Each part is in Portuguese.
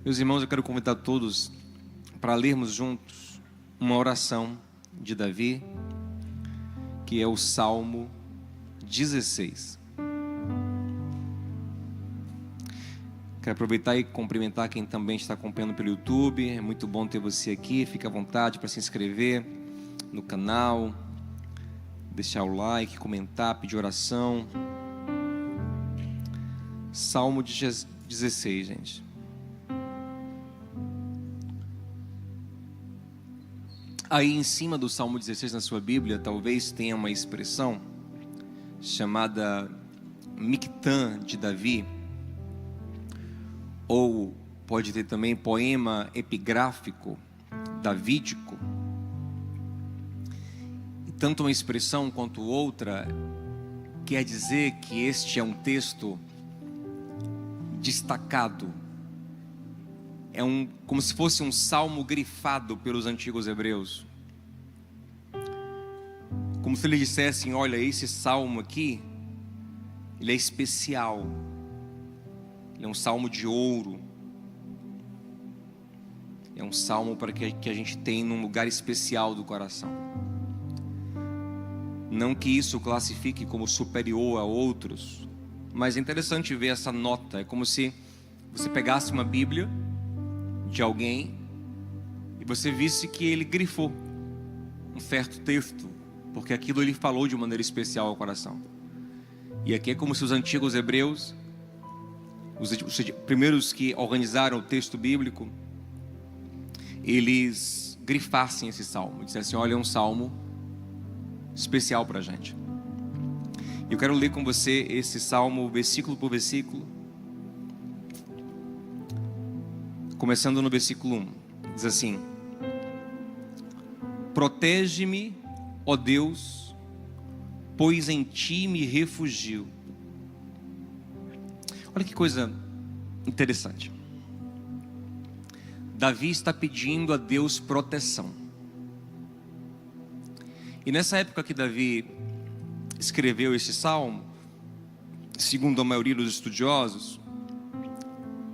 Meus irmãos, eu quero convidar todos para lermos juntos uma oração de Davi, que é o Salmo 16. Quero aproveitar e cumprimentar quem também está acompanhando pelo YouTube. É muito bom ter você aqui. Fique à vontade para se inscrever no canal, deixar o like, comentar, pedir oração. Salmo 16, gente. Aí em cima do Salmo 16 na sua Bíblia, talvez tenha uma expressão chamada Mictã de Davi, ou pode ter também poema epigráfico davídico. E tanto uma expressão quanto outra quer dizer que este é um texto destacado. É como se fosse um salmo grifado pelos antigos hebreus. Como se eles dissessem: olha, esse salmo aqui, ele é especial. Ele é um salmo de ouro. É um salmo para que a gente tenha num lugar especial do coração. Não que isso classifique como superior a outros, mas é interessante ver essa nota. É como se você pegasse uma Bíblia de alguém e você visse que ele grifou um certo texto, porque aquilo ele falou de maneira especial ao coração. E aqui é como se os antigos hebreus, os primeiros que organizaram o texto bíblico, eles grifassem esse salmo, dissessem: olha, é um salmo especial para a gente. Eu quero ler com você esse salmo versículo por versículo, começando no versículo 1. Diz assim: protege-me, ó Deus, pois em ti me refugio. Olha que coisa interessante. Davi está pedindo a Deus proteção. E nessa época que Davi escreveu esse salmo, segundo a maioria dos estudiosos,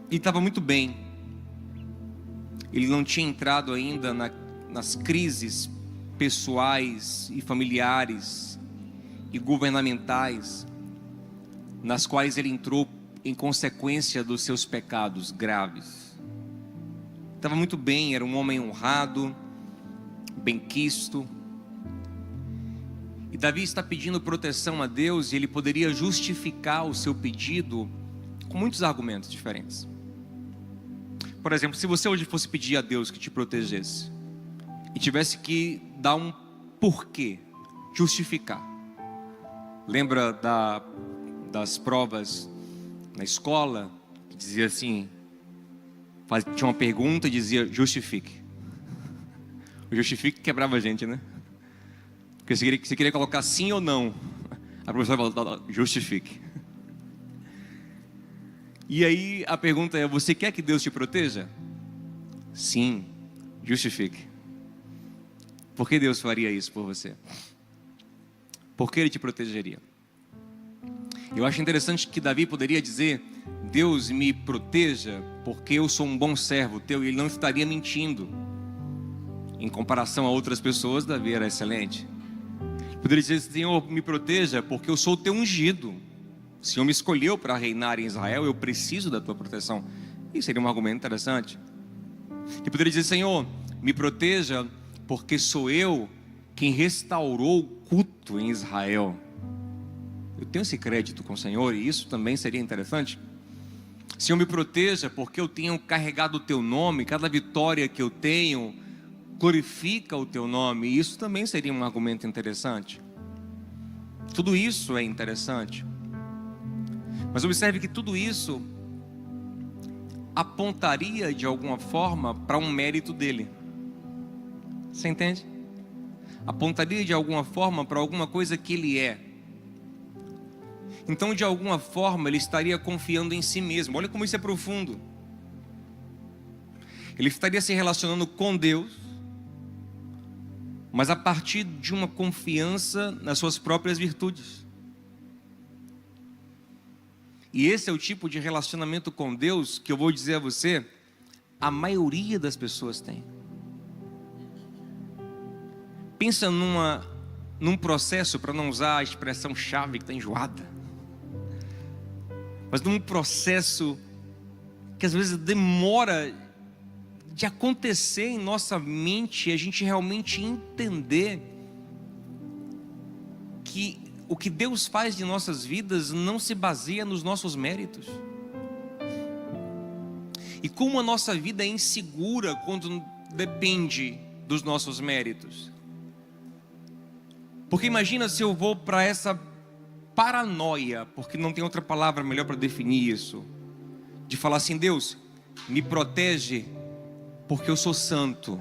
ele estava muito bem. Ele não tinha entrado ainda nas crises pessoais e familiares e governamentais nas quais ele entrou em consequência dos seus pecados graves. Estava muito bem, era um homem honrado, benquisto. E Davi está pedindo proteção a Deus, e ele poderia justificar o seu pedido com muitos argumentos diferentes. Por exemplo, se você hoje fosse pedir a Deus que te protegesse e tivesse que dar um porquê, justificar. Lembra das provas na escola, que dizia assim, tinha uma pergunta e dizia: justifique. O justifique quebrava a gente, né? Porque você queria colocar sim ou não, a professora falava: justifique. E aí a pergunta é: você quer que Deus te proteja? Sim, justifique. Por que Deus faria isso por você? Por que Ele te protegeria? Eu acho interessante que Davi poderia dizer: Deus me proteja porque eu sou um bom servo teu, e ele não estaria mentindo. Em comparação a outras pessoas, Davi era excelente. Poderia dizer: Senhor, me proteja porque eu sou o teu ungido. O Senhor me escolheu para reinar em Israel, eu preciso da tua proteção. Isso seria um argumento interessante. E poderia dizer: Senhor, me proteja porque sou eu quem restaurou o culto em Israel. Eu tenho esse crédito com o Senhor, e isso também seria interessante. Senhor, me proteja porque eu tenho carregado o teu nome, cada vitória que eu tenho glorifica o teu nome, e isso também seria um argumento interessante. Tudo isso é interessante. Mas observe que tudo isso apontaria de alguma forma para um mérito dele. Você entende? Apontaria de alguma forma para alguma coisa que ele é. Então, de alguma forma, ele estaria confiando em si mesmo. Olha como isso é profundo. Ele estaria se relacionando com Deus, mas a partir de uma confiança nas suas próprias virtudes. E esse é o tipo de relacionamento com Deus que eu vou dizer a você, a maioria das pessoas tem. Pensa num processo, para não usar a expressão chave que está enjoada, mas num processo que às vezes demora de acontecer em nossa mente, a gente realmente entender que o que Deus faz de nossas vidas não se baseia nos nossos méritos. E como a nossa vida é insegura quando depende dos nossos méritos. Porque imagina se eu vou para essa paranoia, porque não tem outra palavra melhor para definir isso, de falar assim: Deus, me protege porque eu sou santo.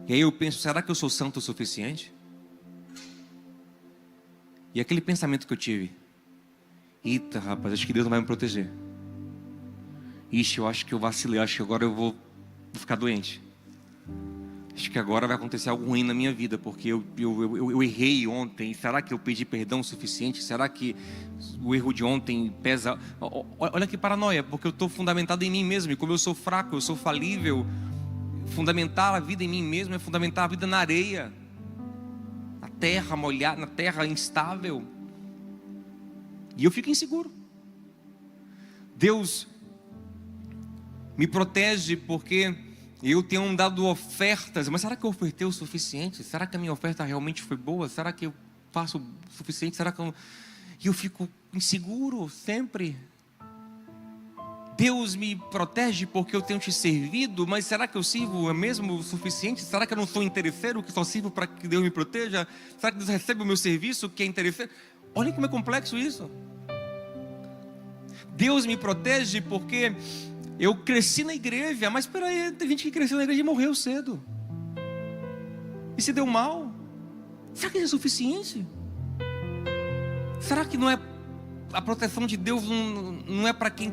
E aí eu penso, será que eu sou santo o suficiente? E aquele pensamento que eu tive: eita rapaz, acho que Deus não vai me proteger. Ixi, eu acho que eu vacilei, acho que agora eu vou ficar doente. Acho que agora vai acontecer algo ruim na minha vida, porque eu errei ontem. Será que eu pedi perdão o suficiente? Será que o erro de ontem pesa? Olha que paranoia, porque eu estou fundamentado em mim mesmo. E como eu sou fraco, eu sou falível, fundamentar a vida em mim mesmo é fundamentar a vida na areia, na terra molhada, na terra instável. E eu fico inseguro. Deus me protege porque eu tenho dado ofertas, mas será que eu ofertei o suficiente? Será que a minha oferta realmente foi boa? Será que eu faço o suficiente? Será que E eu fico inseguro sempre. Deus me protege porque eu tenho te servido, mas será que eu sirvo mesmo o suficiente? Será que eu não sou interesseiro que só sirvo para que Deus me proteja? Será que Deus recebe o meu serviço que é interesseiro? Olha como é complexo isso. Deus me protege porque eu cresci na igreja, mas espera aí, tem gente que cresceu na igreja e morreu cedo. E se deu mal. Será que isso é suficiente? Será que não é a proteção de Deus não é para quem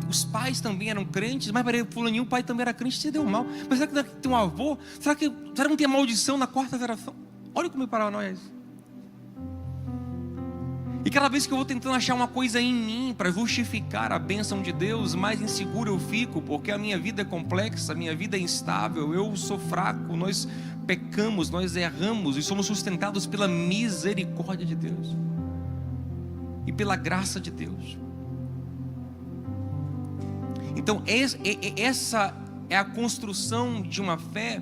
os pais também eram crentes, mas para fulaninho o pai também era crente e se deu mal? Mas será que tem um avô? Será que não tem maldição na quarta geração? Olha como é paranoia é isso. E cada vez que eu vou tentando achar uma coisa em mim para justificar a bênção de Deus, mais inseguro eu fico, porque a minha vida é complexa, a minha vida é instável, eu sou fraco, nós pecamos, nós erramos e somos sustentados pela misericórdia de Deus e pela graça de Deus. Então essa é a construção de uma fé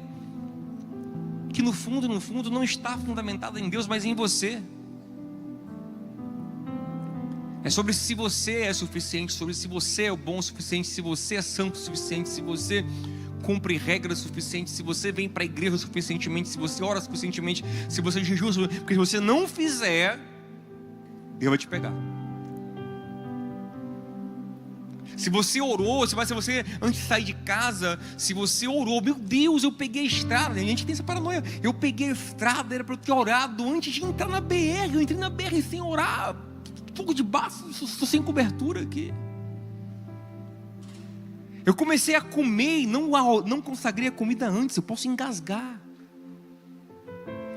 que no fundo não está fundamentada em Deus, mas em você. É sobre se você é suficiente, sobre se você é o bom o suficiente, se você é santo o suficiente, se você cumpre regras suficientes, se você vem para a igreja suficientemente, se você ora suficientemente, se você jejua suficientemente, porque se você não fizer, Deus vai te pegar. Se você orou, se você antes de sair de casa, se você orou, meu Deus, eu peguei a estrada. A gente tem essa paranoia. Eu peguei a estrada, era para eu ter orado antes de entrar na BR. Eu entrei na BR sem orar, fogo de baixo, estou sem cobertura aqui. Eu comecei a comer e não consagrei a comida antes. Eu posso engasgar.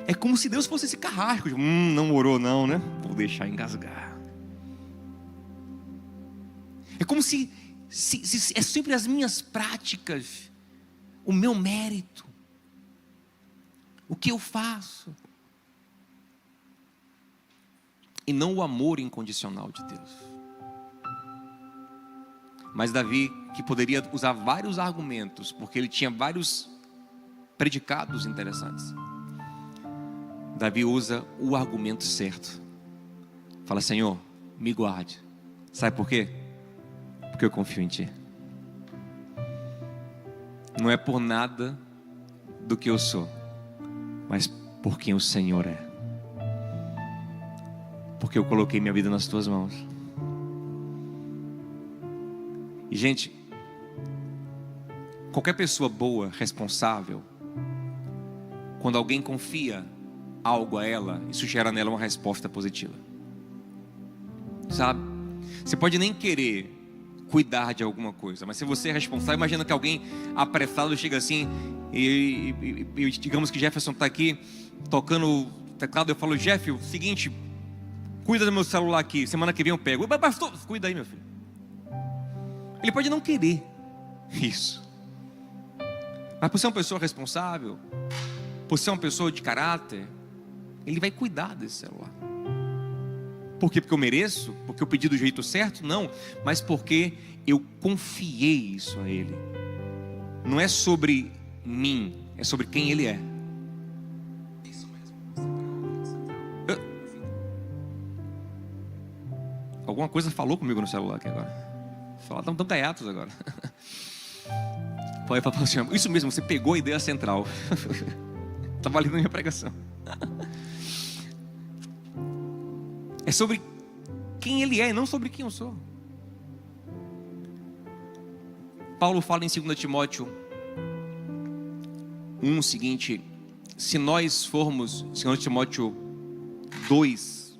É como se Deus fosse esse carrasco. Não orou não, né? Vou deixar engasgar. É como se é sempre as minhas práticas, o meu mérito, o que eu faço, e não o amor incondicional de Deus. Mas Davi, que poderia usar vários argumentos, porque ele tinha vários predicados interessantes, Davi usa o argumento certo. Fala: Senhor, me guarde. Sabe por quê? Porque eu confio em Ti. Não é por nada do que eu sou, mas por quem o Senhor é. Porque eu coloquei minha vida nas Tuas mãos. E gente, qualquer pessoa boa, responsável, quando alguém confia algo a ela, isso gera nela uma resposta positiva. Sabe? Você pode nem querer cuidar de alguma coisa, mas se você é responsável, imagina que alguém apressado chega assim e digamos que Jefferson está aqui tocando o teclado. Eu falo: Jeff, o seguinte, cuida do meu celular aqui, semana que vem eu pego. Pastor, cuida aí, meu filho. Ele pode não querer isso, Mas por ser uma pessoa responsável, por ser uma pessoa de caráter, Ele vai cuidar desse celular. Por quê? Porque eu mereço? Porque eu pedi do jeito certo? Não, mas porque eu confiei isso a Ele. Não é sobre mim, é sobre quem Ele é. Alguma coisa falou comigo no celular aqui agora. Falaram tão gaiatos agora. Pode falar assim, isso mesmo, você pegou a ideia central. Estava ali na minha pregação. É sobre quem Ele é e não sobre quem eu sou. Paulo fala em 2 Timóteo 1 o seguinte: se nós formos, 2 Timóteo 2,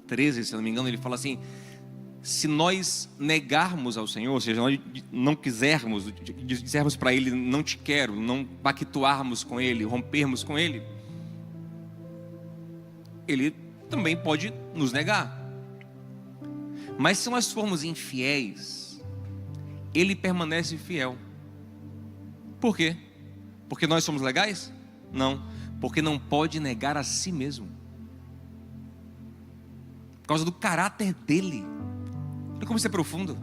13, se não me engano, ele fala assim: se nós negarmos ao Senhor, ou seja, nós não quisermos, dissermos para Ele, não te quero, não pactuarmos com Ele, rompermos com Ele, Ele também pode nos negar. Mas se nós formos infiéis, Ele permanece fiel. Por quê? Porque nós somos legais? Não, porque não pode negar a si mesmo. Por causa do caráter dele. Olha como isso é profundo.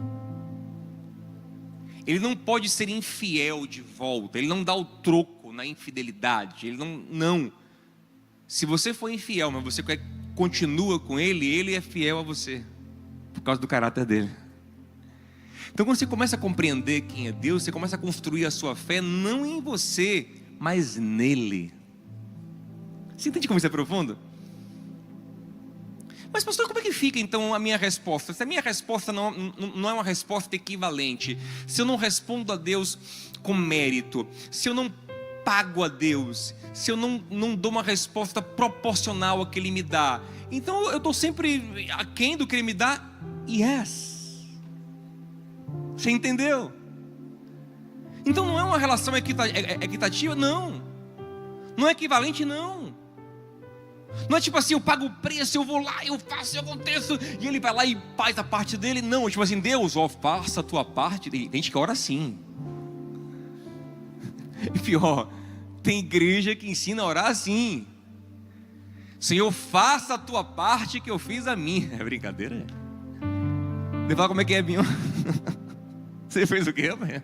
Ele não pode ser infiel de volta. Ele não dá o troco na infidelidade. Ele não. Se você for infiel, mas você continua com ele, ele é fiel a você. Por causa do caráter dele. Então quando você começa a compreender quem é Deus, você começa a construir a sua fé não em você, mas nele. Você entende como isso é profundo? Mas pastor, como é que fica então a minha resposta? Se a minha resposta não é uma resposta equivalente, se eu não respondo a Deus com mérito, se eu não pago a Deus, se eu não dou uma resposta proporcional ao que Ele me dá, então eu estou sempre aquém do que Ele me dá? Yes. Você entendeu? Então não é uma relação equitativa? Não. Não é equivalente? Não. Não é tipo assim, eu pago o preço, eu vou lá, eu faço, eu aconteço, e Ele vai lá e faz a parte dele. Não, tipo assim, Deus, faça a tua parte. Tem gente que ora assim. E pior, tem igreja que ensina a orar assim: Senhor, faça a tua parte que eu fiz a minha. É brincadeira? Você fala como é que é, Binho? Você fez o quê, amanhã?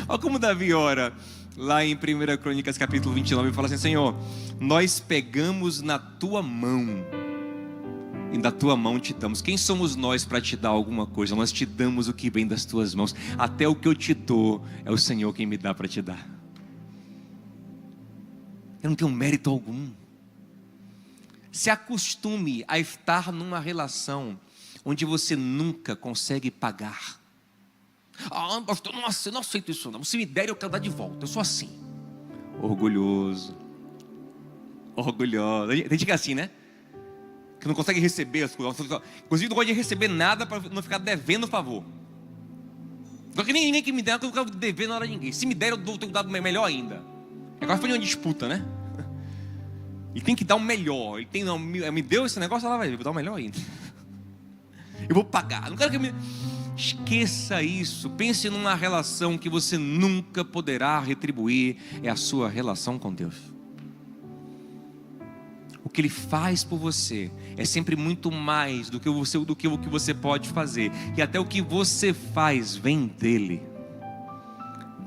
Olha como Davi ora lá em 1 Crônicas capítulo 29, ele fala assim: Senhor, nós pegamos na tua mão e da tua mão te damos. Quem somos nós para te dar alguma coisa? Nós te damos o que vem das tuas mãos. Até o que eu te dou é o Senhor quem me dá para te dar. Eu não tenho mérito algum. Se acostume a estar numa relação onde você nunca consegue pagar. Ah, pastor, nossa, eu não aceito isso não. Se me der, eu quero dar de volta. Eu sou assim. Orgulhoso. Orgulhosa. Tem gente que é assim, né? Que não consegue receber as coisas. Inclusive não gosta de receber nada para não ficar devendo favor. Só que ninguém que me der, eu não quero dever na hora de ninguém. Se me der, eu tenho que dar melhor ainda. Agora foi uma disputa, né? E tem que dar o melhor. Ele não, me deu esse negócio, ela vai dar o melhor ainda. Eu vou pagar. Não quero que me... Esqueça isso. Pense numa relação que você nunca poderá retribuir. É a sua relação com Deus. O que Ele faz por você é sempre muito mais do que o que você pode fazer. E até o que você faz vem dEle.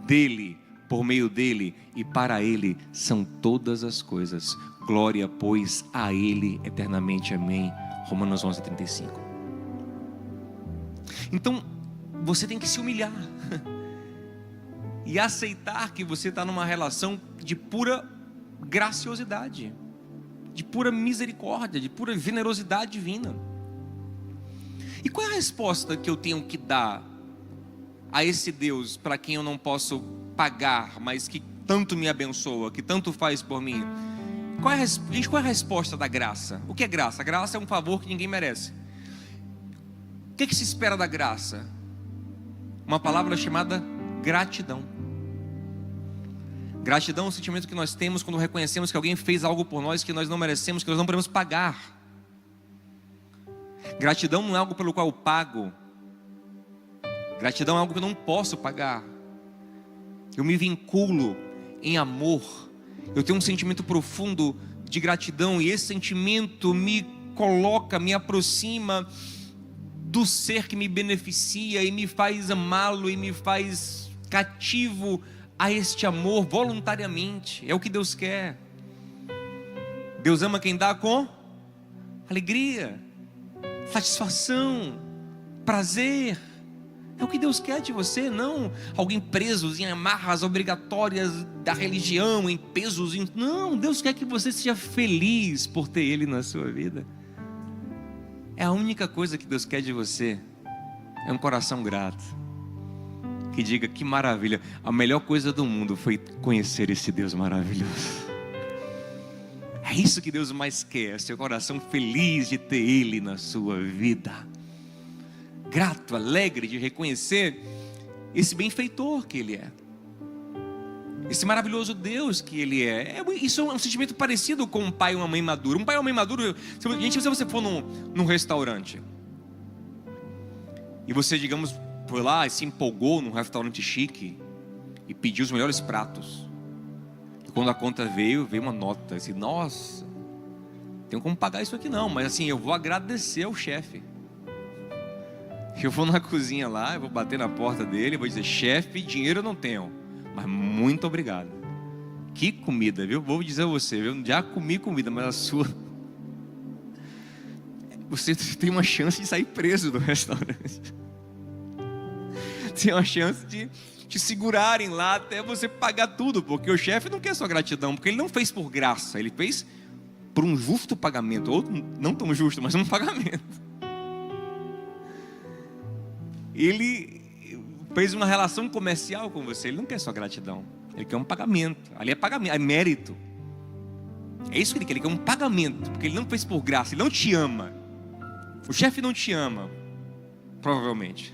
DEle, por meio dEle e para Ele são todas as coisas. Glória, pois, a Ele eternamente. Amém. Romanos 11:35. Então, você tem que se humilhar e aceitar que você está numa relação de pura graciosidade, de pura misericórdia, de pura generosidade divina. E qual é a resposta que eu tenho que dar a esse Deus para quem eu não posso pagar, mas que tanto me abençoa, que tanto faz por mim? Qual é a resposta da graça? O que é graça? A graça é um favor que ninguém merece. O que se espera da graça? Uma palavra chamada gratidão. Gratidão é um sentimento que nós temos quando reconhecemos que alguém fez algo por nós que nós não merecemos, que nós não podemos pagar. Gratidão não é algo pelo qual eu pago. Gratidão é algo que eu não posso pagar. eu me vinculo em amor, eu tenho um sentimento profundo de gratidão, e esse sentimento me coloca, me aproxima do ser que me beneficia e me faz amá-lo e me faz cativo a este amor voluntariamente. É o que Deus quer. Deus ama quem dá com alegria, satisfação, prazer. É o que Deus quer de você, não alguém preso em amarras obrigatórias da religião, em pesos. Não, Deus quer que você seja feliz por ter Ele na sua vida. É a única coisa que Deus quer de você, é um coração grato, que diga: que maravilha, a melhor coisa do mundo foi conhecer esse Deus maravilhoso. É isso que Deus mais quer, seu coração feliz de ter Ele na sua vida, grato, alegre de reconhecer esse benfeitor que Ele é, esse maravilhoso Deus que Ele é. Isso é um sentimento parecido com um pai e uma mãe maduro. Um pai e uma mãe maduro, gente, se você for num restaurante e você, digamos, foi lá e se empolgou num restaurante chique e pediu os melhores pratos, e quando a conta veio uma nota assim: nossa, tenho como pagar isso aqui não, mas assim, eu vou agradecer ao chefe. Eu vou na cozinha lá, eu vou bater na porta dele, vou dizer: chefe, dinheiro eu não tenho, mas muito obrigado. Que comida, viu? Vou dizer a você, viu? Já comi comida, mas a sua, você tem uma chance de sair preso do restaurante. Tem uma chance de te segurarem lá até você pagar tudo, porque o chefe não quer sua gratidão, porque ele não fez por graça, ele fez por um justo pagamento, ou não tão justo, mas um pagamento. Ele fez uma relação comercial com você, ele não quer sua gratidão, ele quer um pagamento. Ali é pagamento, é mérito. É isso que ele quer um pagamento, porque ele não fez por graça, ele não te ama. O chefe não te ama, provavelmente.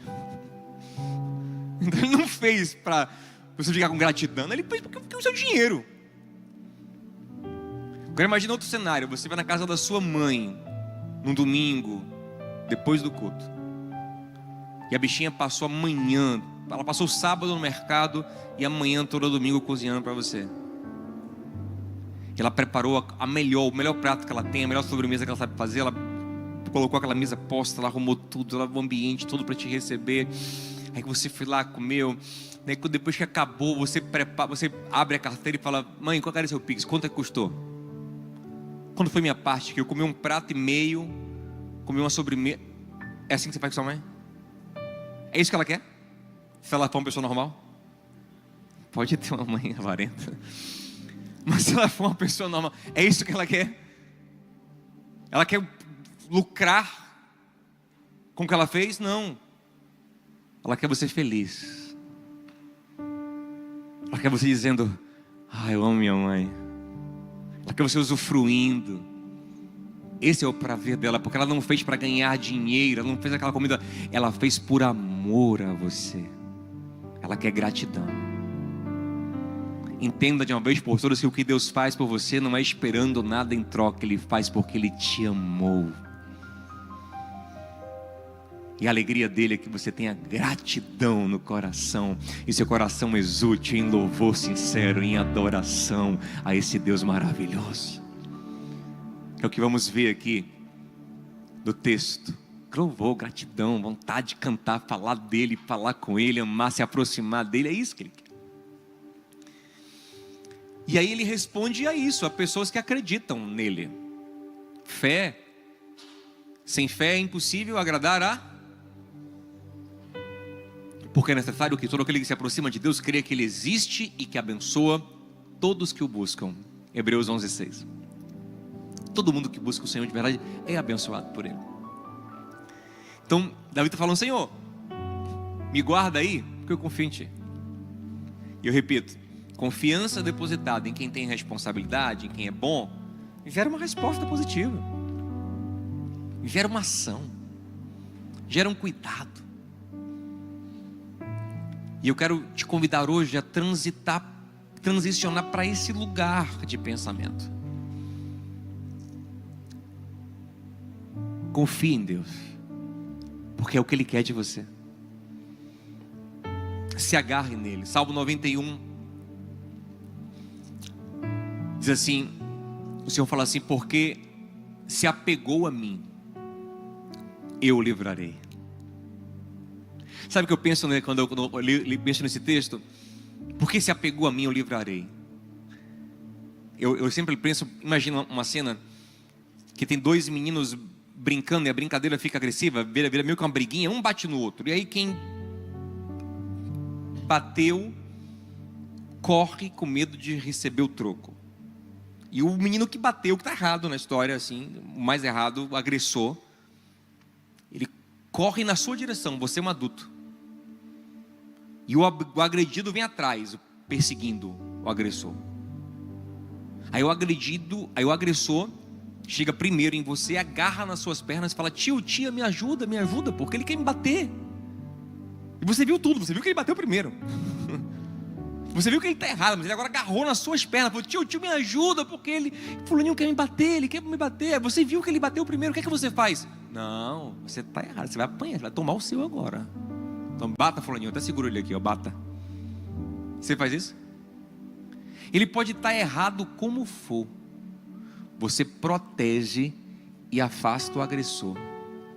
Então ele não fez para você ficar com gratidão, ele fez porque é o seu dinheiro. Agora imagina outro cenário: você vai na casa da sua mãe num domingo, depois do culto, e a bichinha passou a manhã, ela passou o sábado no mercado e a manhã todo domingo cozinhando para você. Ela preparou o melhor prato que ela tem, a melhor sobremesa que ela sabe fazer. Ela colocou aquela mesa posta, ela arrumou tudo, ela arrumou o ambiente todo para te receber. Aí você foi lá, comeu. Daí depois que acabou, você abre a carteira e fala: mãe, qual era seu Pix? Quanto é que custou? Quando foi minha parte? Que eu comi um prato e meio, comi uma sobremesa. É assim que você faz com sua mãe? É isso que ela quer? Se ela for uma pessoa normal? Pode ter uma mãe avarenta, mas se ela for uma pessoa normal, é isso que ela quer? Ela quer lucrar com o que ela fez? Não. Ela quer você feliz. Ela quer você dizendo: eu amo minha mãe. Ela quer você usufruindo. Esse é o prazer dela, porque ela não fez para ganhar dinheiro, ela não fez aquela comida, ela fez por amor a você. Ela quer gratidão. Entenda de uma vez por todas que o que Deus faz por você não é esperando nada em troca, Ele faz porque Ele te amou. E a alegria dele é que você tenha gratidão no coração, e seu coração exulte em louvor sincero, em adoração a esse Deus maravilhoso. É o que vamos ver aqui do texto: louvor, gratidão, vontade de cantar, falar dele, falar com ele, amar, se aproximar dele. É isso que ele quer. E aí ele responde a isso, a pessoas que acreditam nele. Fé. Sem fé é impossível agradar a... Porque é necessário que todo aquele que se aproxima de Deus creia que Ele existe e que abençoa todos que o buscam. Hebreus 11:6. Todo mundo que busca o Senhor de verdade é abençoado por Ele. Então Davi está falando: Senhor, me guarda aí, porque eu confio em Ti. E eu repito: confiança depositada em quem tem responsabilidade, em quem é bom, gera uma resposta positiva, gera uma ação, gera um cuidado. E eu quero te convidar hoje a transicionar para esse lugar de pensamento. Confie em Deus, porque é o que Ele quer de você. Se agarre nele. Salmo 91 Diz assim, o Senhor fala assim: porque se apegou a mim, eu o livrarei. Sabe o que eu penso, né, quando eu penso nesse texto? Porque se apegou a mim, eu livrarei. Eu sempre penso, imagina uma cena que tem dois meninos brincando e a brincadeira fica agressiva, vira meio que uma briguinha, um bate no outro. E aí quem bateu corre com medo de receber o troco. E o menino que bateu, que está errado na história, assim, o mais errado, o agressor, ele corre na sua direção, você é um adulto. E o agredido vem atrás, perseguindo o agressor. Aí o agressor chega primeiro em você, agarra nas suas pernas e fala: tio, tia, me ajuda, porque ele quer me bater. E você viu tudo, você viu que ele bateu primeiro. Você viu que ele está errado, mas ele agora agarrou nas suas pernas, falou: tio, me ajuda, porque ele, fulaninho quer me bater, ele quer me bater. Você viu que ele bateu primeiro, o que é que você faz? Não, você está errado, você vai apanhar, você vai tomar o seu agora. Então bata, fulaninho, até segura ele aqui, ó, bata. Você faz isso? Ele pode estar errado como for, você protege e afasta o agressor.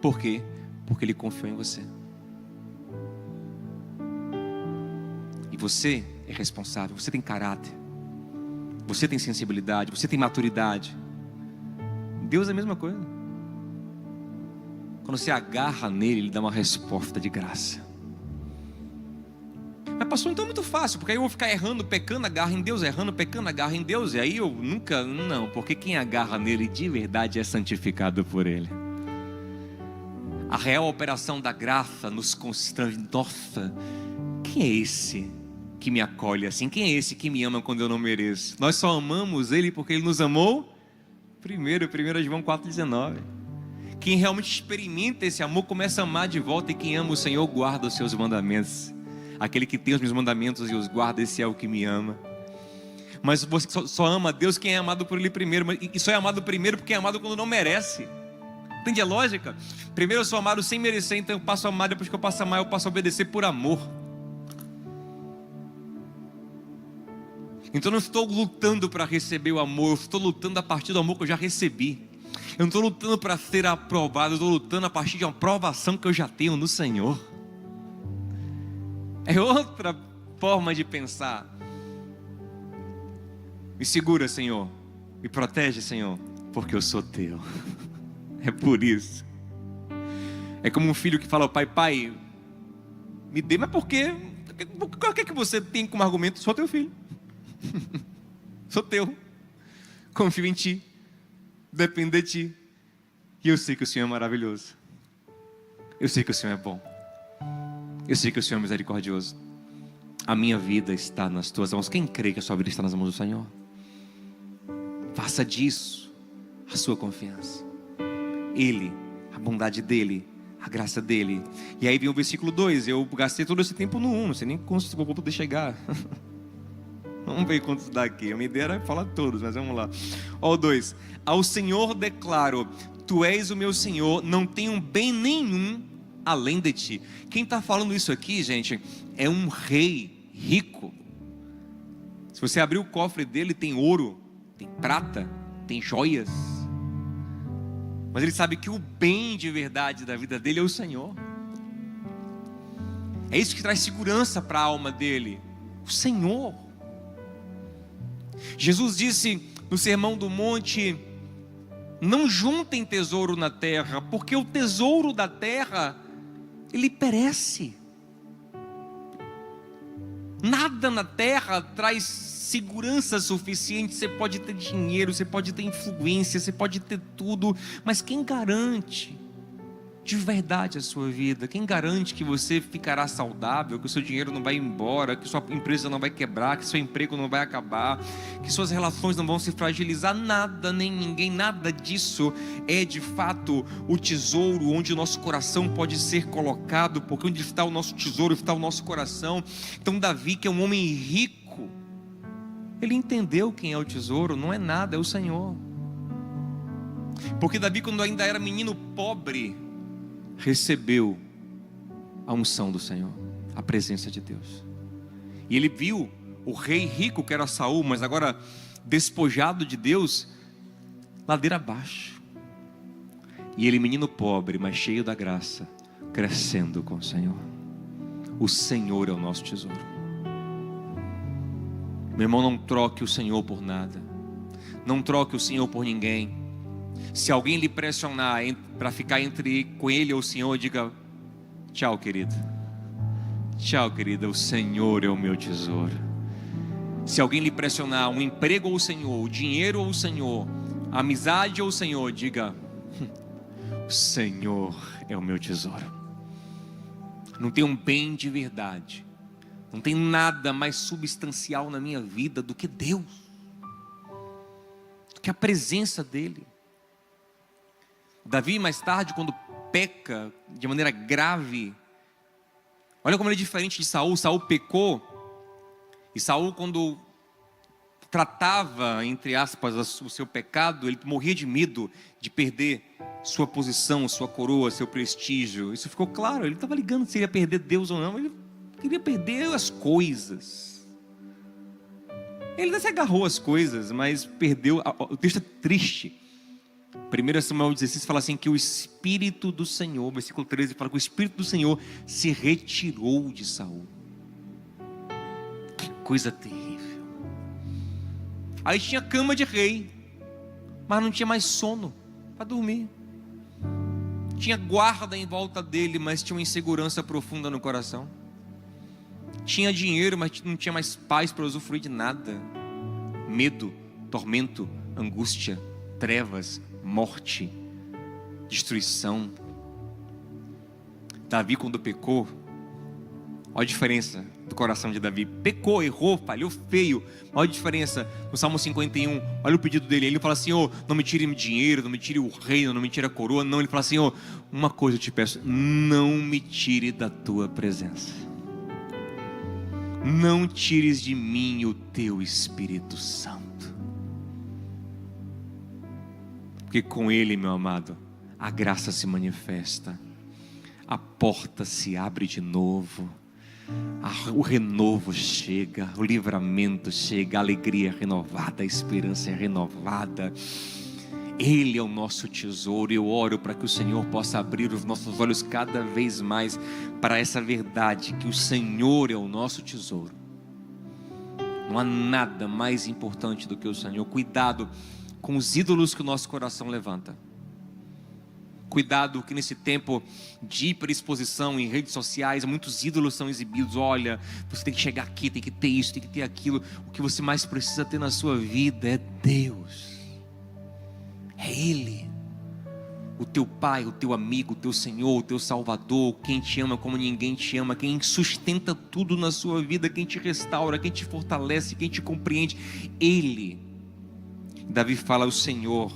Por quê? Porque ele confiou em você. E você é responsável, você tem caráter, você tem sensibilidade, você tem maturidade. Deus é a mesma coisa. Quando você agarra nele, ele dá uma resposta de graça. Mas pastor, então é muito fácil, porque aí eu vou ficar errando, pecando, agarra em Deus, errando, pecando, agarra em Deus, e aí eu nunca, não, porque quem agarra nele de verdade é santificado por ele. A real operação da graça nos constrange. Nossa, quem é esse que me acolhe assim? Quem é esse que me ama quando eu não mereço? Nós só amamos ele porque ele nos amou primeiro. 1 João 4,19. Quem realmente experimenta esse amor começa a amar de volta, e quem ama o Senhor guarda os seus mandamentos. Aquele que tem os meus mandamentos e os guarda, esse é o que me ama. Mas você só ama a Deus quem é amado por ele primeiro. E só é amado primeiro porque é amado quando não merece. Entende a lógica? Primeiro eu sou amado sem merecer, então eu passo a amar. Depois que eu passo a amar, eu passo a obedecer por amor. Então eu não estou lutando para receber o amor, eu estou lutando a partir do amor que eu já recebi. Eu não estou lutando para ser aprovado, eu estou lutando a partir de uma aprovação que eu já tenho no Senhor. É outra forma de pensar. Me segura, Senhor, me protege, Senhor, porque eu sou teu. É por isso. É como um filho que fala ao pai: pai, me dê, mas por quê? O que é que você tem como argumento? Sou teu filho. Sou teu. Confio em ti, dependo de ti, e eu sei que o Senhor é maravilhoso. Eu sei que o Senhor é bom. Eu sei que o Senhor é misericordioso. A minha vida está nas tuas mãos. Quem crê que a sua vida está nas mãos do Senhor? Faça disso a sua confiança. Ele, a bondade dele, a graça dele. E aí vem o versículo 2. Eu gastei todo esse tempo no 1, não sei nem quantos vou poder chegar. Vamos ver quantos dá aqui. A minha ideia era falar todos, mas vamos lá. Ó, o 2. Ao Senhor declaro: tu és o meu Senhor, não tenho bem nenhum além de ti. Quem está falando isso aqui, gente, é um rei rico. Se você abrir o cofre dele, tem ouro, tem prata, tem joias. Mas ele sabe que o bem de verdade da vida dele é o Senhor. É isso que traz segurança para a alma dele, o Senhor. Jesus disse no Sermão do Monte: não juntem tesouro na terra, porque o tesouro da terra, ele perece. Nada na terra traz segurança suficiente. Você pode ter dinheiro, você pode ter influência, você pode ter tudo, mas quem garante de verdade a sua vida? Quem garante que você ficará saudável, que o seu dinheiro não vai embora, que sua empresa não vai quebrar, que seu emprego não vai acabar, que suas relações não vão se fragilizar? Nada, nem ninguém, nada disso é de fato o tesouro onde o nosso coração pode ser colocado, porque onde está o nosso tesouro está o nosso coração. Então Davi, que é um homem rico, ele entendeu quem é o tesouro, não é nada, é o Senhor. Porque Davi, quando ainda era menino pobre, recebeu a unção do Senhor, a presença de Deus. E ele viu o rei rico que era Saul, mas agora despojado de Deus, ladeira abaixo. E ele, menino pobre, mas cheio da graça, crescendo com o Senhor. O Senhor é o nosso tesouro. Meu irmão, não troque o Senhor por nada. Não troque o Senhor por ninguém. Se alguém lhe pressionar para ficar com ele ou o Senhor, diga: tchau, querido. Tchau, querida, o Senhor é o meu tesouro. Se alguém lhe pressionar, um emprego ou o Senhor, o dinheiro ou o Senhor, a amizade ou o Senhor, diga: o Senhor é o meu tesouro. Não tem um bem de verdade, não tem nada mais substancial na minha vida do que Deus, do que a presença dEle. Davi, mais tarde, quando peca de maneira grave, olha como ele é diferente de Saul. Saul pecou, e Saul, quando tratava, entre aspas, o seu pecado, ele morria de medo de perder sua posição, sua coroa, seu prestígio. Isso ficou claro. Ele estava ligando se ele ia perder Deus ou não. Ele queria perder as coisas. Ele ainda se agarrou às coisas, mas perdeu. O texto é triste. 1 Samuel 16 fala assim, que o Espírito do Senhor, versículo 13, fala que o Espírito do Senhor se retirou de Saul. Que coisa terrível. Aí tinha cama de rei, mas não tinha mais sono para dormir. Tinha guarda em volta dele, mas tinha uma insegurança profunda no coração. Tinha dinheiro, mas não tinha mais paz para usufruir de nada. Medo, tormento, angústia, trevas, morte, destruição. Davi, quando pecou, olha a diferença do coração de Davi. Pecou, errou, falhou feio. Olha a diferença no Salmo 51. Olha o pedido dele. Ele fala: Senhor, não me tire dinheiro, não me tire o reino, não me tire a coroa. Não, ele fala: Senhor, uma coisa eu te peço, não me tire da tua presença. Não tires de mim o teu Espírito Santo. Porque com Ele, meu amado, a graça se manifesta, a porta se abre de novo, o renovo chega, o livramento chega, a alegria é renovada, a esperança é renovada. Ele é o nosso tesouro. Eu oro para que o Senhor possa abrir os nossos olhos cada vez mais para essa verdade, que o Senhor é o nosso tesouro. Não há nada mais importante do que o Senhor. Cuidado com os ídolos que o nosso coração levanta. Cuidado que nesse tempo de hiperexposição em redes sociais, muitos ídolos são exibidos. Olha, você tem que chegar aqui, tem que ter isso, tem que ter aquilo. O que você mais precisa ter na sua vida é Deus. É Ele, o teu Pai, o teu amigo, o teu Senhor, o teu Salvador, quem te ama como ninguém te ama, quem sustenta tudo na sua vida, quem te restaura, quem te fortalece, quem te compreende. Ele. Davi fala: o Senhor,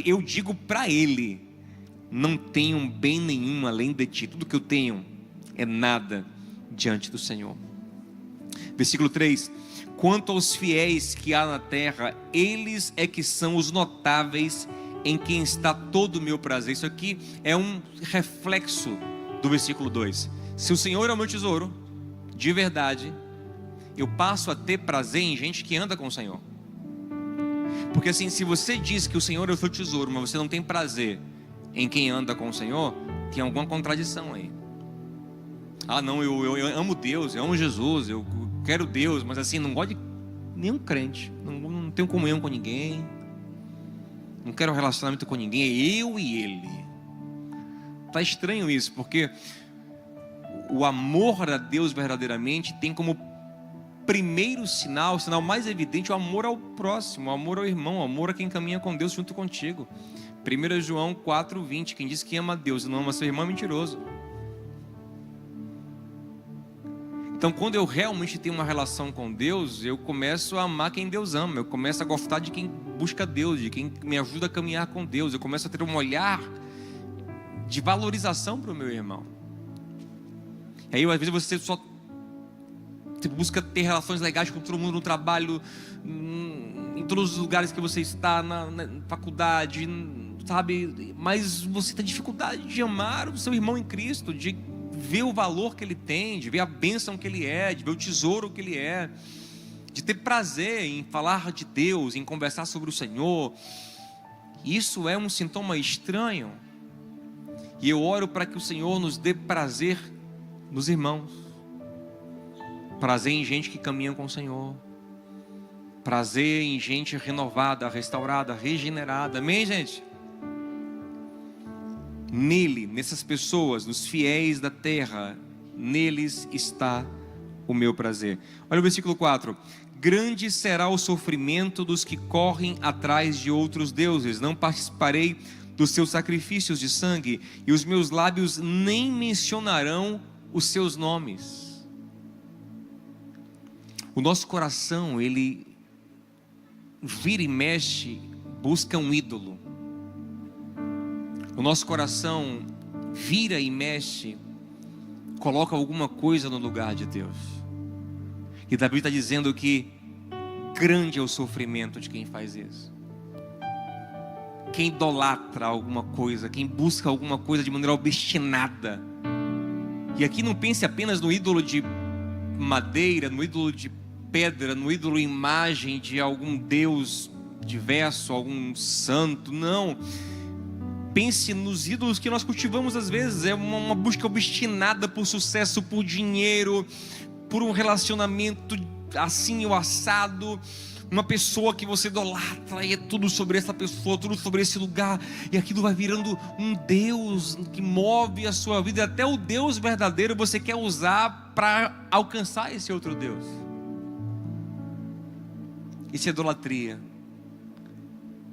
eu digo para Ele, não tenho bem nenhum além de Ti, tudo que eu tenho é nada diante do Senhor. Versículo 3: quanto aos fiéis que há na terra, eles é que são os notáveis, em quem está todo o meu prazer. Isso aqui é um reflexo do versículo 2. Se o Senhor é o meu tesouro, de verdade, eu passo a ter prazer em gente que anda com o Senhor. Porque assim, se você diz que o Senhor é o seu tesouro, mas você não tem prazer em quem anda com o Senhor, tem alguma contradição aí. Ah não, eu amo Deus, eu amo Jesus, eu quero Deus, mas assim, não gosto de nenhum crente, não tenho comunhão com ninguém, não quero relacionamento com ninguém, é eu e Ele. Está estranho isso, porque o amor a Deus verdadeiramente tem como primeiro sinal, o sinal mais evidente, o amor ao próximo, o amor ao irmão, o amor a quem caminha com Deus junto contigo. 1 João 4:20, quem diz que ama a Deus e não ama seu irmão é mentiroso. Então, quando eu realmente tenho uma relação com Deus, eu começo a amar quem Deus ama, eu começo a gostar de quem busca Deus, de quem me ajuda a caminhar com Deus, eu começo a ter um olhar de valorização para o meu irmão. E aí, às vezes, você só busca ter relações legais com todo mundo no trabalho, em todos os lugares que você está, na faculdade, sabe? Mas você tem dificuldade de amar o seu irmão em Cristo, de ver o valor que ele tem, de ver a bênção que ele é, de ver o tesouro que ele é. de ter prazer em falar de Deus, em conversar sobre o Senhor. Isso é um sintoma estranho. E eu oro para que o Senhor nos dê prazer nos irmãos, prazer em gente que caminha com o Senhor, prazer em gente renovada, restaurada, regenerada. Amém, gente? Nele, nessas pessoas, nos fiéis da terra, neles está o meu prazer. Olha o versículo 4. Grande será o sofrimento dos que correm atrás de outros deuses. Não participarei dos seus sacrifícios de sangue, e os meus lábios nem mencionarão os seus nomes. O nosso coração, ele vira e mexe, busca um ídolo. O nosso coração vira e mexe, coloca alguma coisa no lugar de Deus. E Davi está dizendo que grande é o sofrimento de quem faz isso. Quem idolatra alguma coisa, quem busca alguma coisa de maneira obstinada. E aqui não pense apenas no ídolo de madeira, no ídolo de pedra, no ídolo imagem de algum Deus diverso, algum santo, não. Pense nos ídolos que nós cultivamos às vezes. É uma busca obstinada por sucesso, por dinheiro, por um relacionamento assim ou assado. Uma pessoa que você idolatra e é tudo sobre essa pessoa, tudo sobre esse lugar. E aquilo vai virando um Deus que move a sua vida. Até o Deus verdadeiro você quer usar para alcançar esse outro Deus. Isso é idolatria,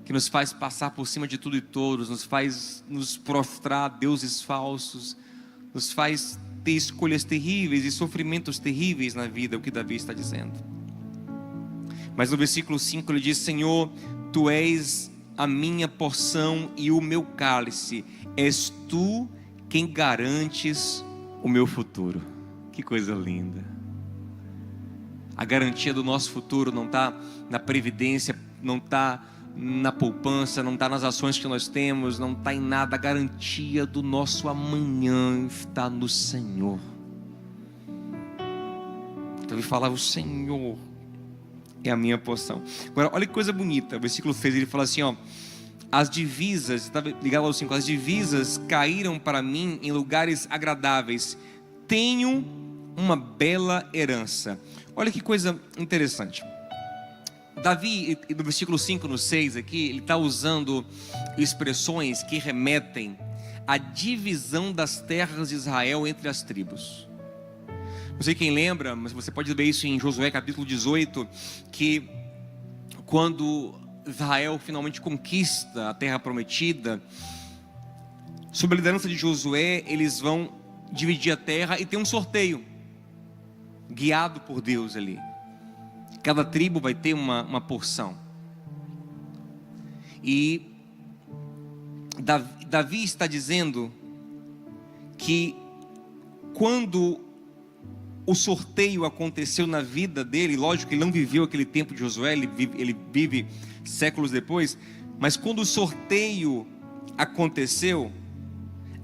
que nos faz passar por cima de tudo e todos, nos faz nos prostrar a deuses falsos, nos faz ter escolhas terríveis e sofrimentos terríveis na vida, é o que Davi está dizendo. Mas no versículo 5 ele diz: Senhor, Tu és a minha porção e o meu cálice, és Tu quem garantes o meu futuro. Que coisa linda! A garantia do nosso futuro não está na previdência, não está na poupança, não está nas ações que nós temos, não está em nada. A garantia do nosso amanhã está no Senhor. Então ele falava: o Senhor é a minha porção. Agora olha que coisa bonita, o versículo 6 ele fala assim, ó: as divisas, estava ligado ao 5, as divisas caíram para mim em lugares agradáveis, tenho uma bela herança. Olha que coisa interessante. Davi, no versículo 5, no 6 aqui, ele está usando expressões que remetem à divisão das terras de Israel entre as tribos. Não sei quem lembra, mas você pode ver isso em Josué capítulo 18, que quando Israel finalmente conquista a terra prometida, sob a liderança de Josué, eles vão dividir a terra e tem um sorteio, guiado por Deus ali. Cada tribo vai ter uma porção. E Davi está dizendo que quando o sorteio aconteceu na vida dele, lógico que ele não viveu aquele tempo de Josué, ele vive séculos depois, mas quando o sorteio aconteceu,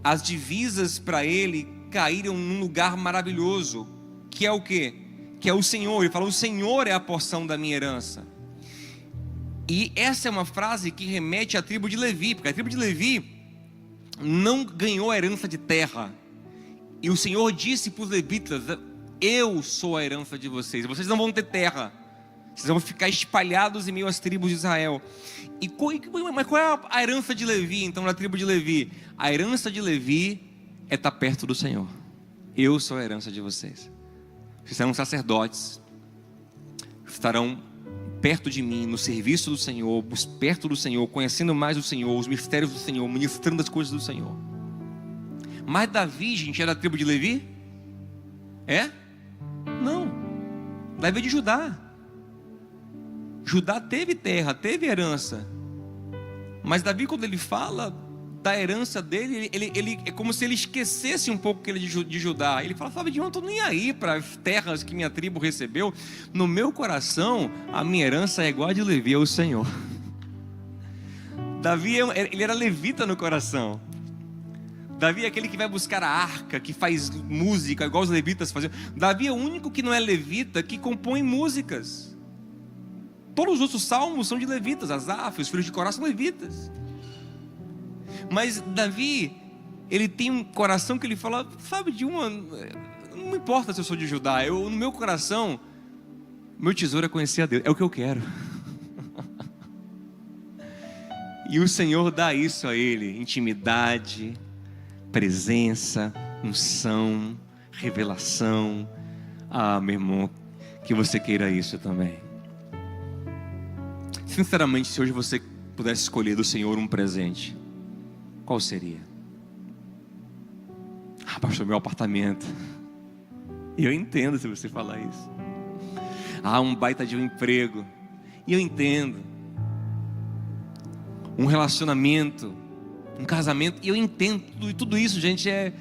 as divisas para ele caíram num lugar maravilhoso, que é o quê? Que é o Senhor. Ele fala: o Senhor é a porção da minha herança. E essa é uma frase que remete à tribo de Levi, porque a tribo de Levi não ganhou a herança de terra, e o Senhor disse para os levitas: eu sou a herança de vocês, vocês não vão ter terra, vocês vão ficar espalhados em meio às tribos de Israel. Mas qual é a herança de Levi, então, na tribo de Levi? A herança de Levi é estar perto do Senhor. Eu sou a herança de vocês. Vocês serão sacerdotes, estarão perto de mim, no serviço do Senhor, perto do Senhor, conhecendo mais o Senhor, os mistérios do Senhor, ministrando as coisas do Senhor. Mas Davi, gente, era da tribo de Levi? É? Não. Davi é de Judá. Judá teve terra, teve herança. Mas Davi, quando ele fala da herança dele, ele é como se ele esquecesse um pouco que ele é de Judá. Ele fala: eu não estou nem aí para as terras que minha tribo recebeu. No meu coração, a minha herança é igual a de Levi, é o Senhor. Davi, ele era levita no coração. Davi é aquele que vai buscar a arca, que faz música, igual os levitas faziam. Davi é o único que não é levita, que compõe músicas. Todos os outros salmos são de levitas. Asaf, os filhos de Corá são levitas. Mas Davi, ele tem um coração que ele fala, sabe, não importa se eu sou de Judá, no meu coração, meu tesouro é conhecer a Deus, é o que eu quero. E o Senhor dá isso a ele: intimidade, presença, unção, revelação. Meu irmão, que você queira isso também. Sinceramente, se hoje você pudesse escolher do Senhor um presente, qual seria? Pastor, meu apartamento. E eu entendo se você falar isso. Um baita de um emprego. E eu entendo. Um relacionamento, um casamento. E eu entendo. E tudo isso, gente, é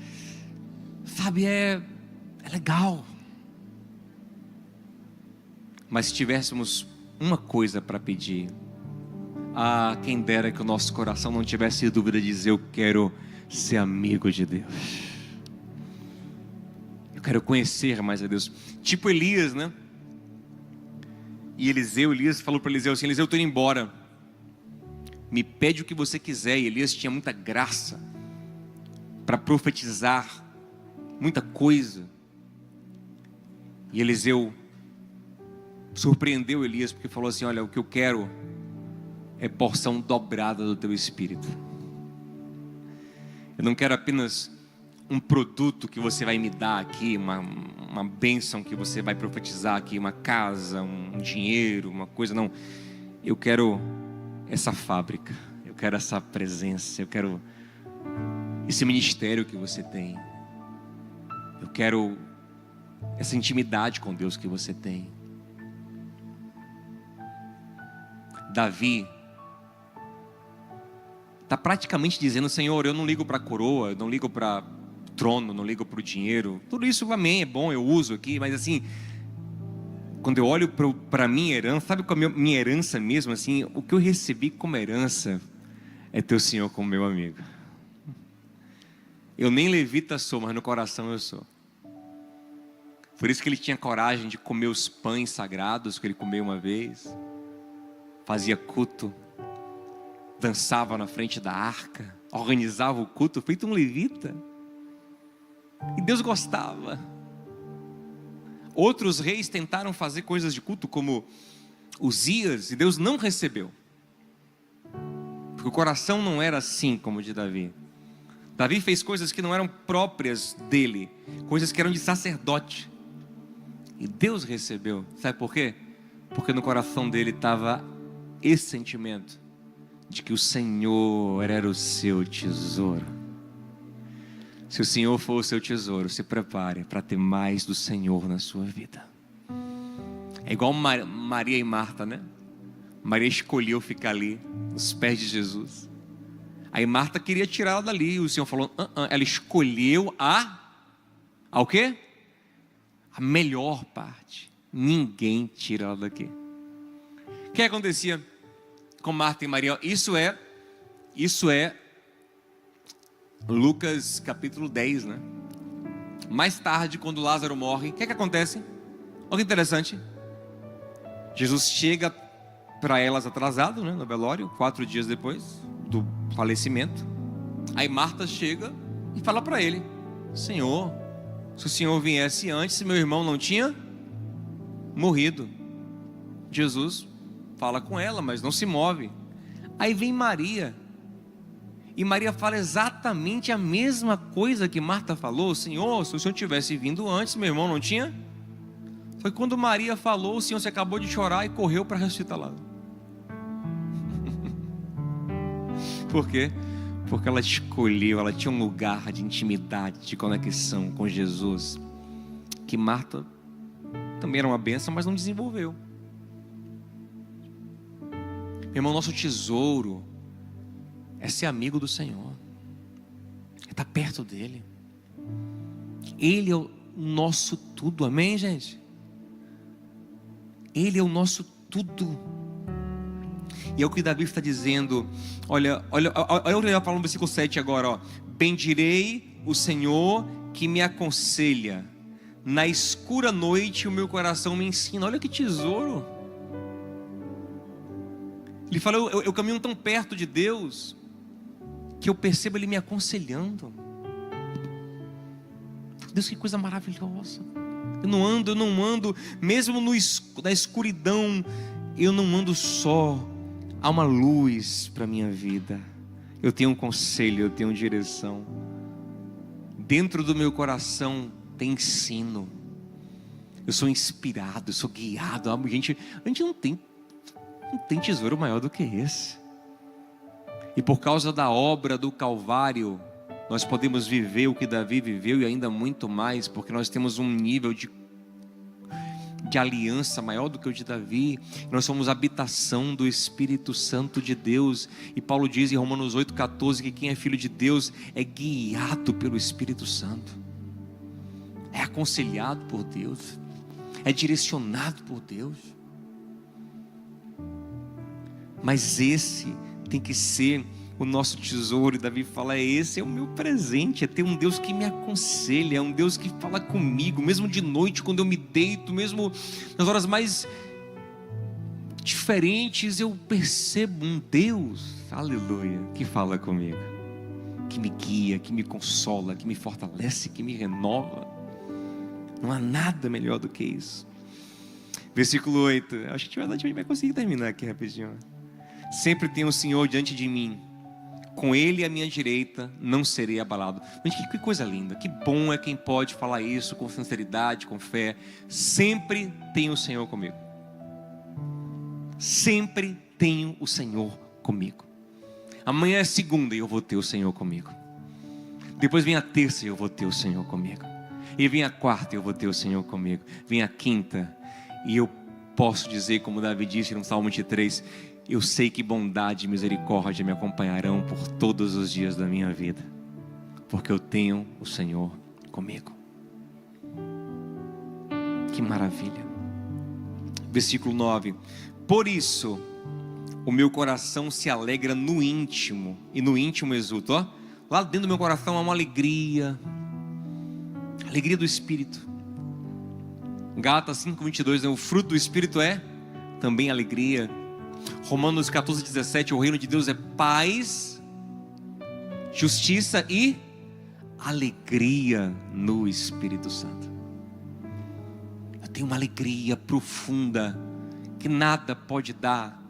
legal. Mas se tivéssemos uma coisa para pedir, quem dera que o nosso coração não tivesse dúvida de dizer: eu quero ser amigo de Deus. Eu quero conhecer mais a Deus. Tipo Elias, né? E Elias falou para Eliseu assim: Eliseu, eu estou indo embora, me pede o que você quiser. E Elias tinha muita graça para profetizar muita coisa. E Eliseu surpreendeu Elias, porque falou assim: olha, o que eu quero é porção dobrada do teu espírito. Eu não quero apenas um produto que você vai me dar aqui, uma bênção que você vai profetizar aqui, uma casa, um dinheiro, uma coisa. Não, eu quero essa fábrica, eu quero essa presença, eu quero esse ministério que você tem, eu quero essa intimidade com Deus que você tem. Davi está praticamente dizendo: Senhor, eu não ligo para a coroa, eu não ligo para o trono, não ligo para o dinheiro, tudo isso, amém, é bom, eu uso aqui, mas assim, quando eu olho para a minha herança, sabe qual é a minha herança mesmo? Assim, o que eu recebi como herança é ter o Senhor como meu amigo. Eu nem levita sou, mas no coração eu sou. Por isso que ele tinha coragem de comer os pães sagrados que ele comeu uma vez, fazia culto, dançava na frente da arca, organizava o culto, feito um levita. E Deus gostava. Outros reis tentaram fazer coisas de culto, como Uzias, e Deus não recebeu, porque o coração não era assim como o de Davi. Davi fez coisas que não eram próprias dele, coisas que eram de sacerdote, e Deus recebeu. Sabe por quê? Porque no coração dele estava esse sentimento de que o Senhor era o seu tesouro. Se o Senhor for o seu tesouro, se prepare para ter mais do Senhor na sua vida. É igual Maria e Marta, né? Maria escolheu ficar ali, nos pés de Jesus. Aí Marta queria tirá-la dali, e o Senhor falou: ela escolheu o quê? A melhor parte. Ninguém tira ela daqui. O que acontecia com Marta e Maria? Isso é Lucas capítulo 10, né? Mais tarde, quando Lázaro morre, o que acontece? Olha que interessante. Jesus chega para elas atrasado, né, no velório, 4 dias depois do falecimento. Aí Marta chega e fala para ele: Senhor, se o Senhor viesse antes, meu irmão não tinha morrido. Jesus fala com ela, mas não se move. Aí vem Maria, e Maria fala exatamente a mesma coisa que Marta falou: Senhor, se o Senhor tivesse vindo antes, meu irmão não tinha. Foi quando Maria falou, o Senhor se acabou de chorar e correu para ressuscitar lá. Por quê? Porque ela escolheu, ela tinha um lugar de intimidade, de conexão com Jesus, que Marta também era uma bênção, mas não desenvolveu. Meu irmão, nosso tesouro é ser amigo do Senhor, é estar perto dEle. Ele é o nosso tudo, amém, gente? Ele é o nosso tudo. E é o que Davi está dizendo. Olha o que ele fala no versículo 7 agora, ó. Bendirei o Senhor que me aconselha, na escura noite o meu coração me ensina. Olha que tesouro. Ele fala, eu caminho tão perto de Deus, que eu percebo Ele me aconselhando. Deus, que coisa maravilhosa. Eu não ando, mesmo na escuridão, eu não ando só. Há uma luz para a minha vida. Eu tenho um conselho, eu tenho direção. Dentro do meu coração tem ensino. Eu sou inspirado, eu sou guiado. A gente não tem tesouro maior do que esse. E por causa da obra do Calvário, nós podemos viver o que Davi viveu e ainda muito mais, porque nós temos um nível de aliança maior do que o de Davi. Nós somos habitação do Espírito Santo de Deus. E Paulo diz em Romanos 8,14 que quem é filho de Deus é guiado pelo Espírito Santo, é aconselhado por Deus, é direcionado por Deus. Mas esse tem que ser o nosso tesouro. E Davi fala, esse é o meu presente, é ter um Deus que me aconselha, é um Deus que fala comigo, mesmo de noite quando eu me deito, mesmo nas horas mais diferentes, eu percebo um Deus, aleluia, que fala comigo, que me guia, que me consola, que me fortalece, que me renova. Não há nada melhor do que isso. Versículo 8, acho que a gente vai conseguir terminar aqui rapidinho. Sempre tem o Senhor diante de mim, com Ele à minha direita não serei abalado. Gente, que coisa linda, que bom é quem pode falar isso com sinceridade, com fé. Sempre tenho o Senhor comigo. Sempre tenho o Senhor comigo. Amanhã é segunda e eu vou ter o Senhor comigo. Depois vem a terça e eu vou ter o Senhor comigo. E vem a quarta e eu vou ter o Senhor comigo. Vem a quinta e eu posso dizer, como Davi disse no Salmo 23, eu sei que bondade e misericórdia me acompanharão por todos os dias da minha vida, porque eu tenho o Senhor comigo. Que maravilha. Versículo 9. Por isso o meu coração se alegra no íntimo, e no íntimo exulto. Ó, lá dentro do meu coração há uma alegria, alegria do Espírito. Gálatas 5:22, né? O fruto do Espírito é também alegria. Romanos 14:17, o reino de Deus é paz, justiça e alegria no Espírito Santo. Eu tenho uma alegria profunda que nada pode dar.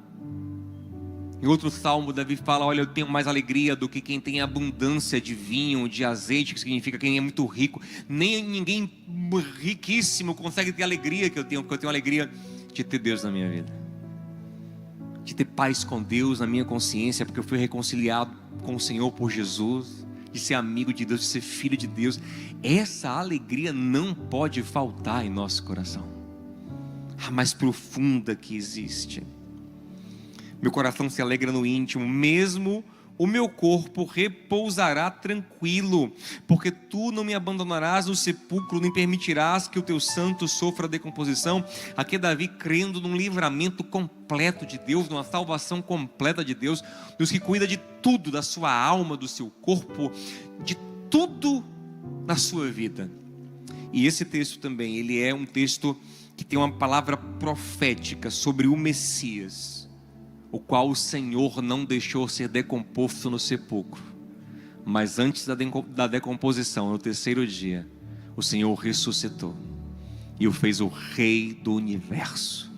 Em outro salmo, Davi fala, olha, eu tenho mais alegria do que quem tem abundância de vinho, de azeite, que significa quem é muito rico. Nem ninguém riquíssimo consegue ter a alegria que eu tenho, porque eu tenho a alegria de ter Deus na minha vida, de ter paz com Deus na minha consciência, porque eu fui reconciliado com o Senhor por Jesus, de ser amigo de Deus, de ser filho de Deus. Essa alegria não pode faltar em nosso coração, a mais profunda que existe. Meu coração se alegra no íntimo, mesmo o meu corpo repousará tranquilo, porque tu não me abandonarás no sepulcro, nem permitirás que o teu santo sofra decomposição. Aqui é Davi crendo num livramento completo de Deus, numa salvação completa de Deus, Deus que cuida de tudo, da sua alma, do seu corpo, de tudo na sua vida. E esse texto também, ele é um texto que tem uma palavra profética sobre o Messias, o qual o Senhor não deixou ser decomposto no sepulcro, mas antes da decomposição, no terceiro dia, o Senhor ressuscitou e o fez o Rei do Universo,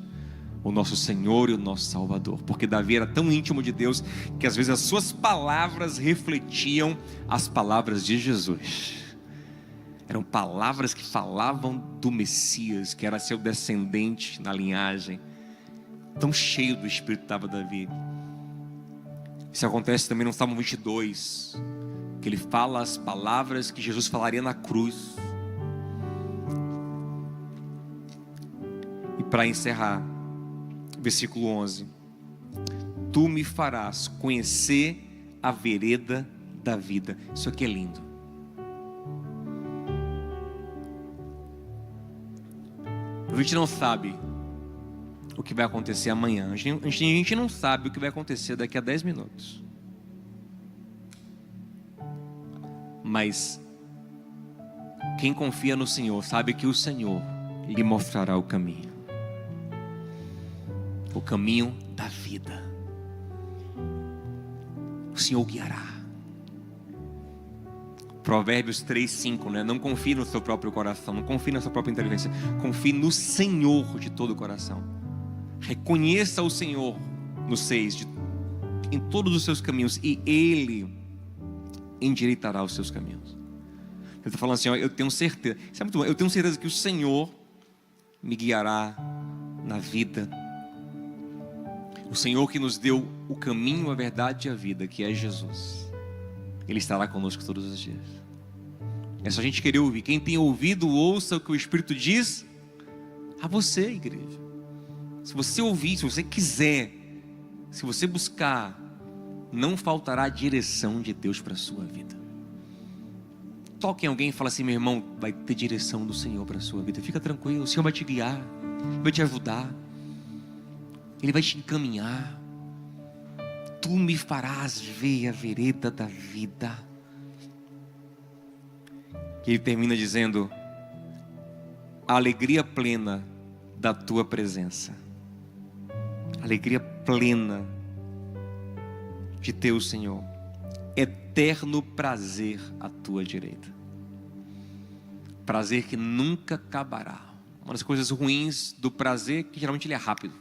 o nosso Senhor e o nosso Salvador. Porque Davi era tão íntimo de Deus que às vezes as suas palavras refletiam as palavras de Jesus. Eram palavras que falavam do Messias, que era seu descendente na linhagem. Tão cheio do Espírito estava Davi. Isso acontece também no Salmo 22, que ele fala as palavras que Jesus falaria na cruz. E para encerrar, versículo 11: tu me farás conhecer a vereda da vida. Isso aqui é lindo. A gente não sabe o que vai acontecer amanhã. A gente não sabe o que vai acontecer daqui a 10 minutos. Mas quem confia no Senhor sabe que o Senhor lhe mostrará o caminho da vida. Senhor guiará. Provérbios 3:5, né? Não confie no seu próprio coração, não confie na sua própria inteligência, confie no Senhor de todo o coração. Reconheça o Senhor no 6, em todos os seus caminhos, e Ele endireitará os seus caminhos. Ele está falando assim, ó, eu tenho certeza, isso é muito bom, eu tenho certeza que o Senhor me guiará na vida. O Senhor que nos deu o caminho, a verdade e a vida, que é Jesus, Ele estará conosco todos os dias. É só a gente querer ouvir. Quem tem ouvido, ouça o que o Espírito diz a você, igreja. Se você ouvir, se você quiser, se você buscar, não faltará a direção de Deus para a sua vida. Toque em alguém e fala assim, meu irmão, vai ter direção do Senhor para a sua vida. Fica tranquilo, o Senhor vai te guiar, vai te ajudar, Ele vai te encaminhar. Tu me farás ver a vereda da vida. E ele termina dizendo, a alegria plena da tua presença. Alegria plena de ter o Senhor. Eterno prazer à tua direita. Prazer que nunca acabará. Uma das coisas ruins do prazer é que geralmente ele é rápido.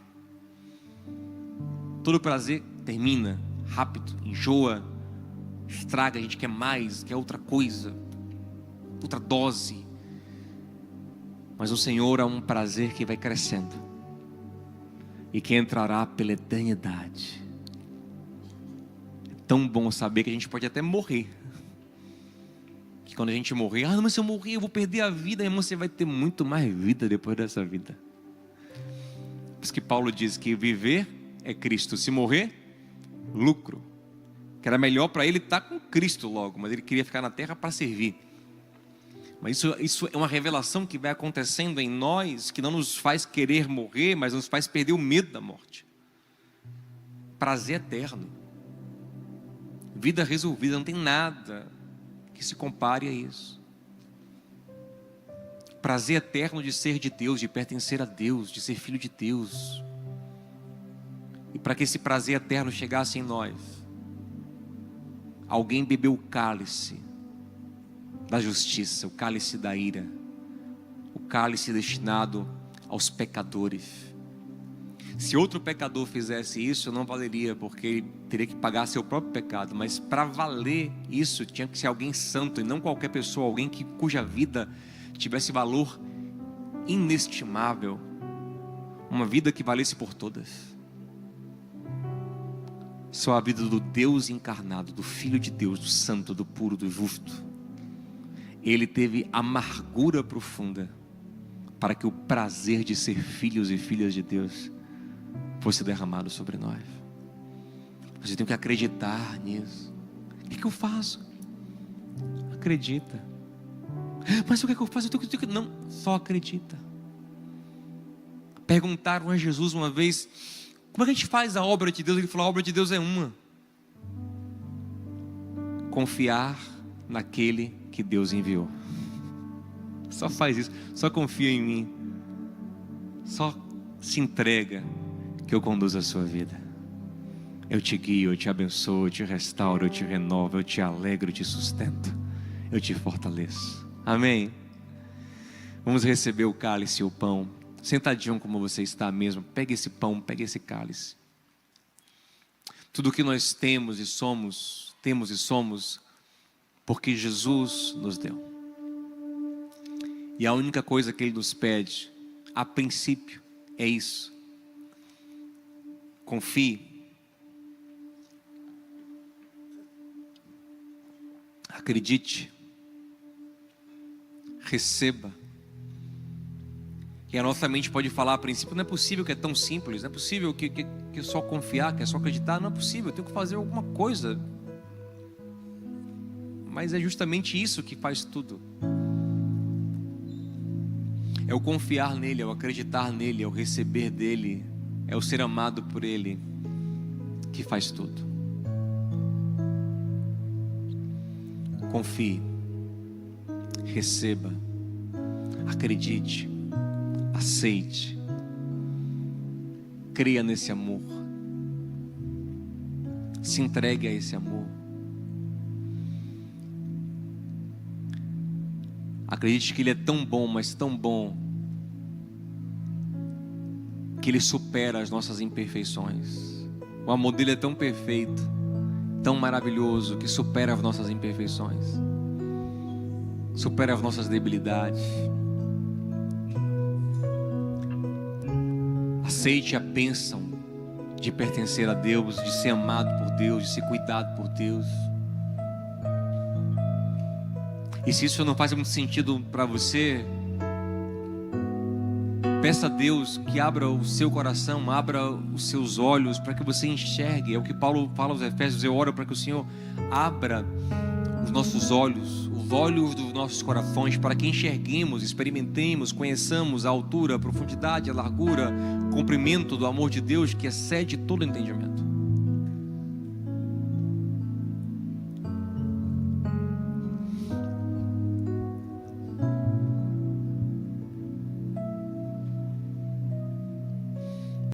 Todo prazer termina rápido, enjoa, estraga, a gente quer mais, quer outra coisa, outra dose. Mas o Senhor é um prazer que vai crescendo e que entrará pela eternidade. É tão bom saber que a gente pode até morrer, que quando a gente morrer, mas se eu morrer eu vou perder a vida. Irmão, você vai ter muito mais vida depois dessa vida. Por isso que Paulo diz que viver é Cristo, se morrer, lucro. Que era melhor para ele estar com Cristo logo, mas ele queria ficar na terra para servir. Mas isso é uma revelação que vai acontecendo em nós, que não nos faz querer morrer, mas nos faz perder o medo da morte. Prazer eterno, vida resolvida, não tem nada que se compare a isso. Prazer eterno de ser de Deus, de pertencer a Deus, de ser filho de Deus. E para que esse prazer eterno chegasse em nós, alguém bebeu o cálice da justiça, o cálice da ira, o cálice destinado aos pecadores. Se outro pecador fizesse isso, não valeria, porque ele teria que pagar seu próprio pecado. Mas para valer isso, tinha que ser alguém santo, e não qualquer pessoa, alguém cuja vida tivesse valor inestimável, uma vida que valesse por todas. Só a vida do Deus encarnado, do Filho de Deus, do santo, do puro, do justo. Ele teve amargura profunda para que o prazer de ser filhos e filhas de Deus fosse derramado sobre nós. Você tem que acreditar nisso. O que eu faço? Acredita. Mas o que eu faço? Não, só acredita. Perguntaram a Jesus uma vez, como é que a gente faz a obra de Deus? Ele falou, a obra de Deus é uma: confiar naquele que Deus enviou. Só faz isso, só confia em mim, só se entrega, que eu conduzo a sua vida. Eu te guio, eu te abençoo, eu te restauro, eu te renovo, eu te alegro, eu te sustento, eu te fortaleço. Amém? Vamos receber o cálice e o pão. Sentadinho como você está mesmo, pegue esse pão, pegue esse cálice. Tudo que nós temos e somos, porque Jesus nos deu. E a única coisa que Ele nos pede, a princípio, é isso: confie, acredite, receba. E a nossa mente pode falar a princípio, não é possível que é tão simples, não é possível que é só confiar, que é só acreditar, não é possível, eu tenho que fazer alguma coisa. Mas é justamente isso que faz tudo. É o confiar nele, é o acreditar nele, é o receber dele, é o ser amado por ele, que faz tudo. Confie, receba, acredite, aceite, creia nesse amor, se entregue a esse amor. Acredite que Ele é tão bom, mas tão bom, que Ele supera as nossas imperfeições. O amor dele é tão perfeito, tão maravilhoso, que supera as nossas imperfeições, supera as nossas debilidades. Aceite a bênção de pertencer a Deus, de ser amado por Deus, de ser cuidado por Deus. E se isso não faz muito sentido para você, peça a Deus que abra o seu coração, abra os seus olhos para que você enxergue. É o que Paulo fala aos Efésios: eu oro para que o Senhor abra os nossos olhos, os olhos dos nossos corações, para que enxerguemos, experimentemos, conheçamos a altura, a profundidade, a largura, o comprimento do amor de Deus que excede todo entendimento.